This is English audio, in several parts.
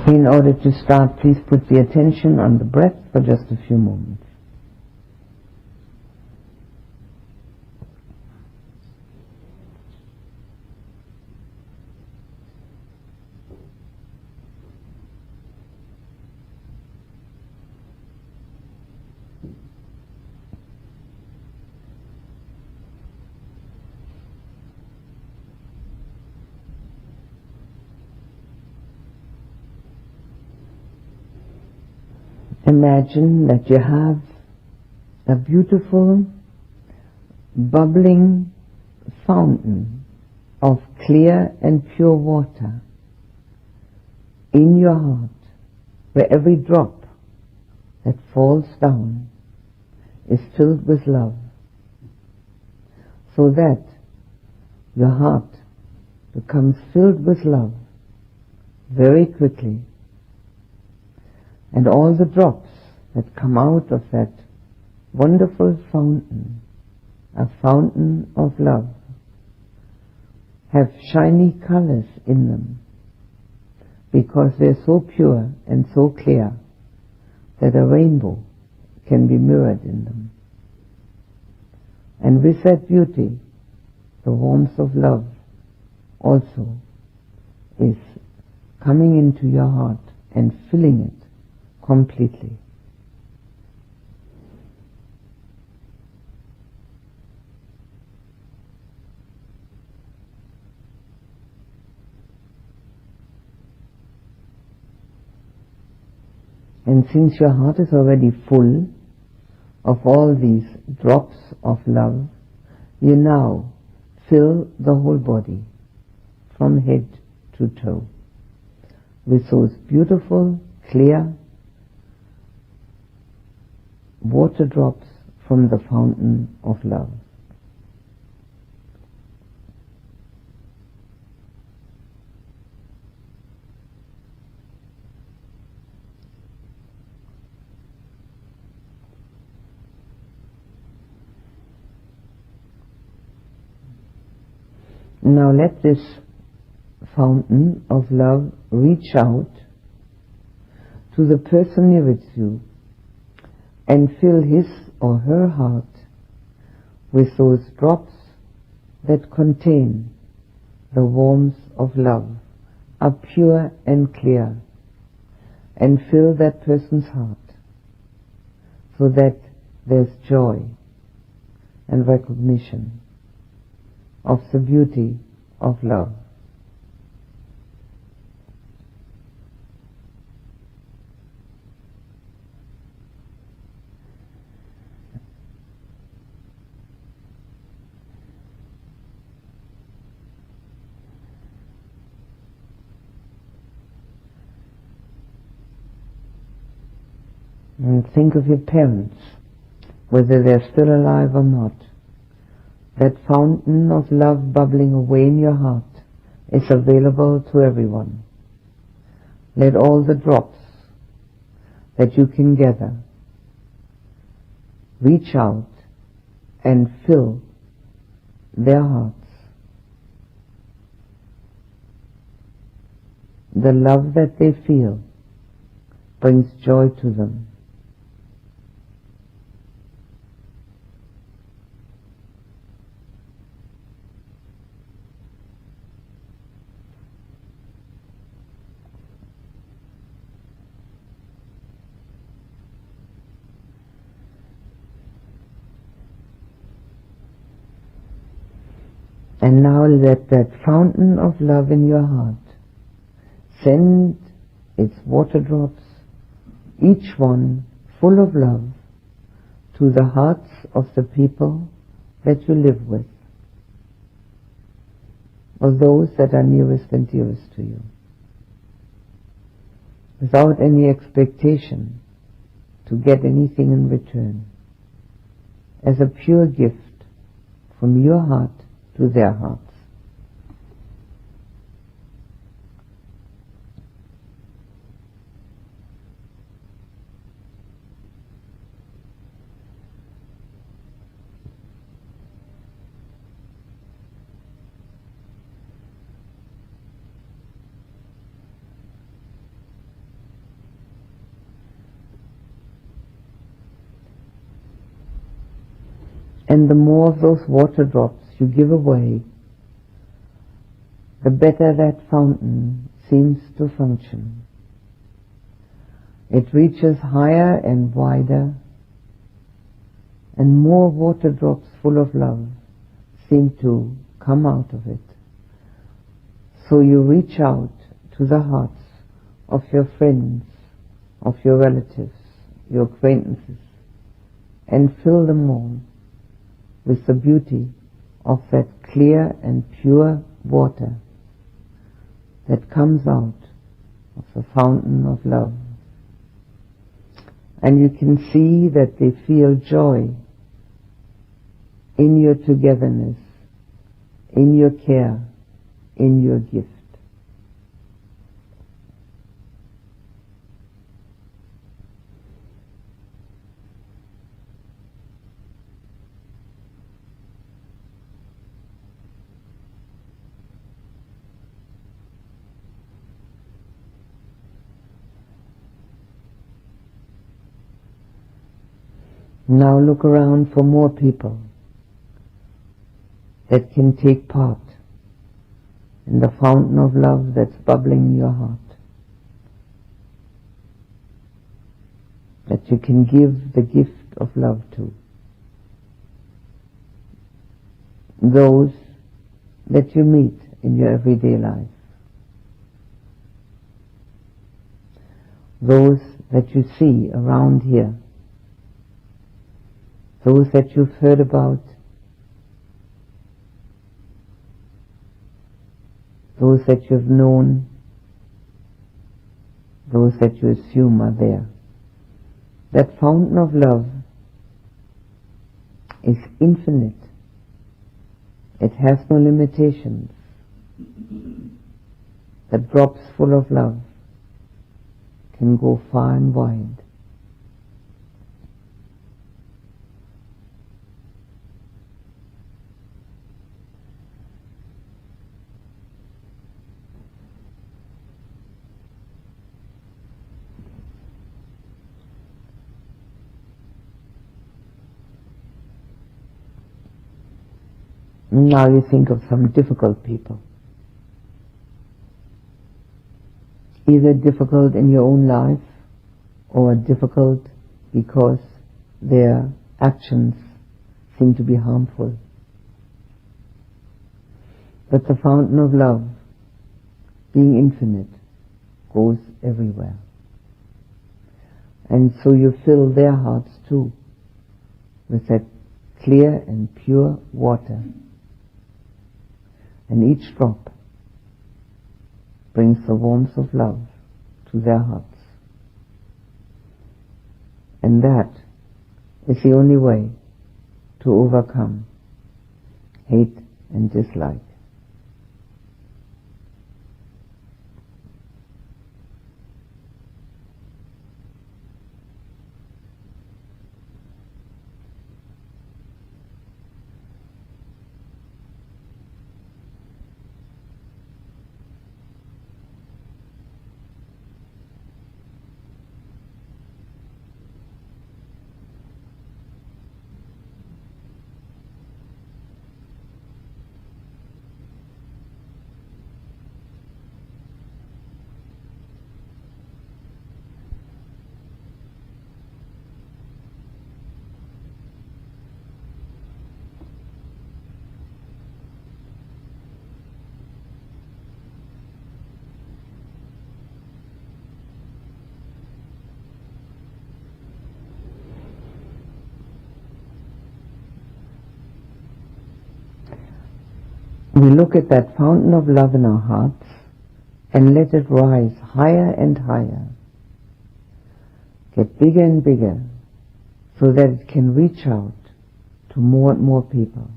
In order to start, please put the attention on the breath for just a few moments. Imagine that you have a beautiful, bubbling fountain of clear and pure water in your heart, where every drop that falls down is filled with love, so that your heart becomes filled with love very quickly. And all the drops that come out of that wonderful fountain, a fountain of love, have shiny colors in them, because they're so pure and so clear that a rainbow can be mirrored in them. And with that beauty, the warmth of love also is coming into your heart and filling it completely. And since your heart is already full of all these drops of love, you now fill the whole body from head to toe with those beautiful, clear water drops from the fountain of love. Now let this fountain of love reach out to the person nearest you and fill his or her heart with those drops that contain the warmth of love, are pure and clear, and fill that person's heart so that there's joy and recognition of the beauty of love. And think of your parents, whether they're still alive or not. That fountain of love bubbling away in your heart is available to everyone. Let all the drops that you can gather reach out and fill their hearts. The love that they feel brings joy to them. And now let that fountain of love in your heart send its water drops, each one full of love, to the hearts of the people that you live with, or those that are nearest and dearest to you, without any expectation to get anything in return, as a pure gift from your heart to their hearts. And the more of those water drops you give away, the better that fountain seems to function. It reaches higher and wider, and more water drops full of love seem to come out of it. So you reach out to the hearts of your friends, of your relatives, your acquaintances, and fill them all with the beauty of that clear and pure water that comes out of the fountain of love. And you can see that they feel joy in your togetherness, in your care, in your gift. Now look around for more people that can take part in the fountain of love that's bubbling in your heart, that you can give the gift of love to. Those that you meet in your everyday life, those that you see around here, those that you've heard about, those that you've known, those that you assume are there. That fountain of love is infinite. It has no limitations. The drops full of love can go far and wide. Now you think of some difficult people. Either difficult in your own life or difficult because their actions seem to be harmful. But the fountain of love, being infinite, goes everywhere. And so you fill their hearts too with that clear and pure water. And each drop brings the warmth of love to their hearts. And that is the only way to overcome hate and dislike. We look at that fountain of love in our hearts and let it rise higher and higher, get bigger and bigger, so that it can reach out to more and more people.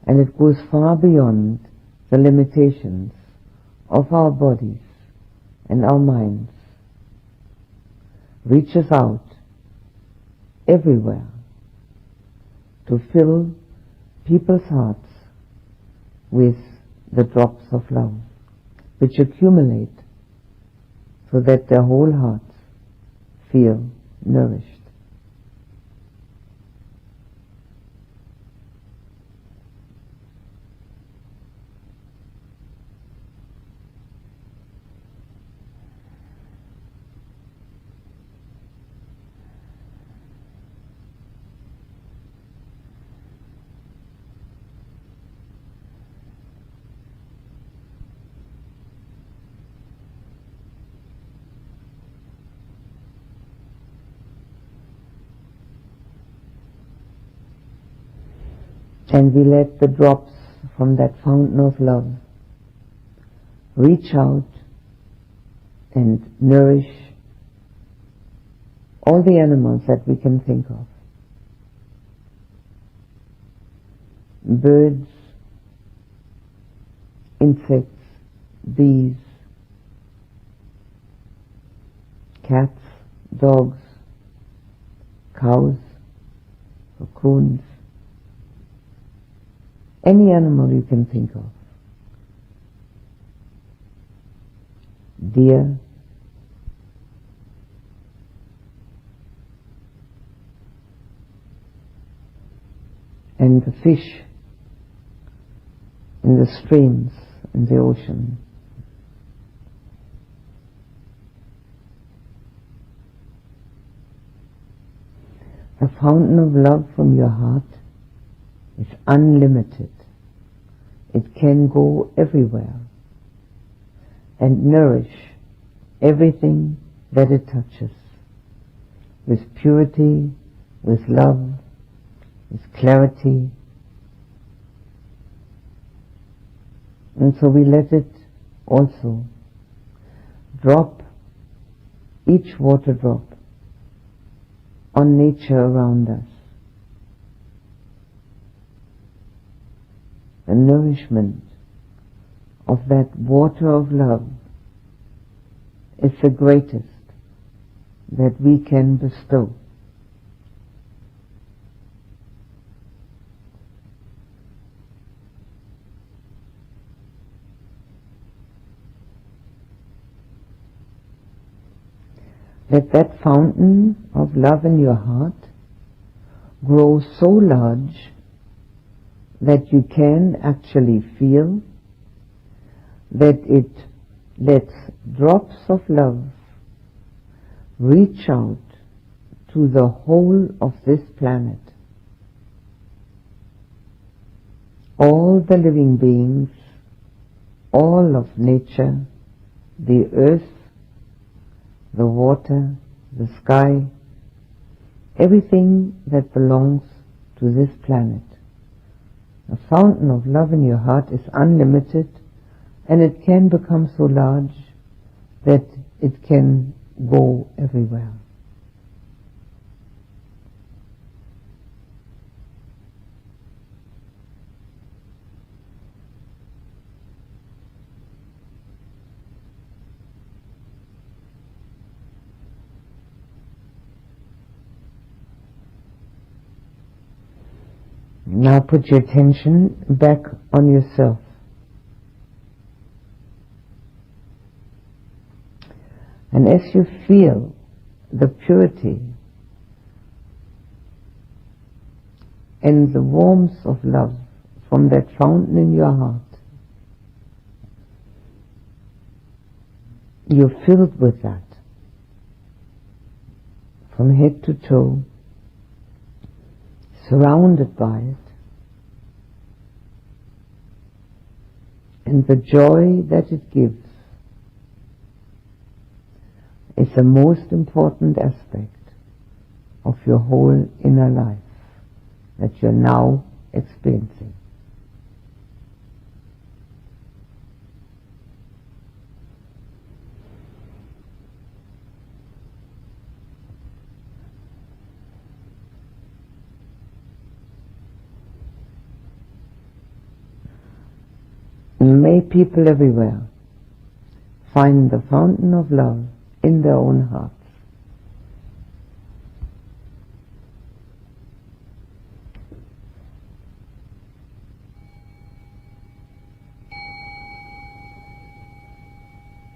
And it goes far beyond the limitations of our bodies and our minds, reaches out everywhere to fill people's hearts with the drops of love, which accumulate so that their whole hearts feel nourished. And we let the drops from that fountain of love reach out and nourish all the animals that we can think of. Birds, insects, bees, cats, dogs, cows, raccoons, any animal you can think of. Deer, and the fish in the streams, in the ocean. The fountain of love from your heart is unlimited. It can go everywhere and nourish everything that it touches with purity, with love, with clarity. And so we let it also drop, each water drop, on nature around us. The nourishment of that water of love is the greatest that we can bestow. Let that fountain of love in your heart grow so large that you can actually feel that it lets drops of love reach out to the whole of this planet. All the living beings, all of nature, the earth, the water, the sky, everything that belongs to this planet. The fountain of love in your heart is unlimited, and it can become so large that it can go everywhere. Now put your attention back on yourself. And as you feel the purity and the warmth of love from that fountain in your heart, you're filled with that from head to toe, surrounded by it, and the joy that it gives is the most important aspect of your whole inner life that you're now experiencing. May people everywhere find the fountain of love in their own heart.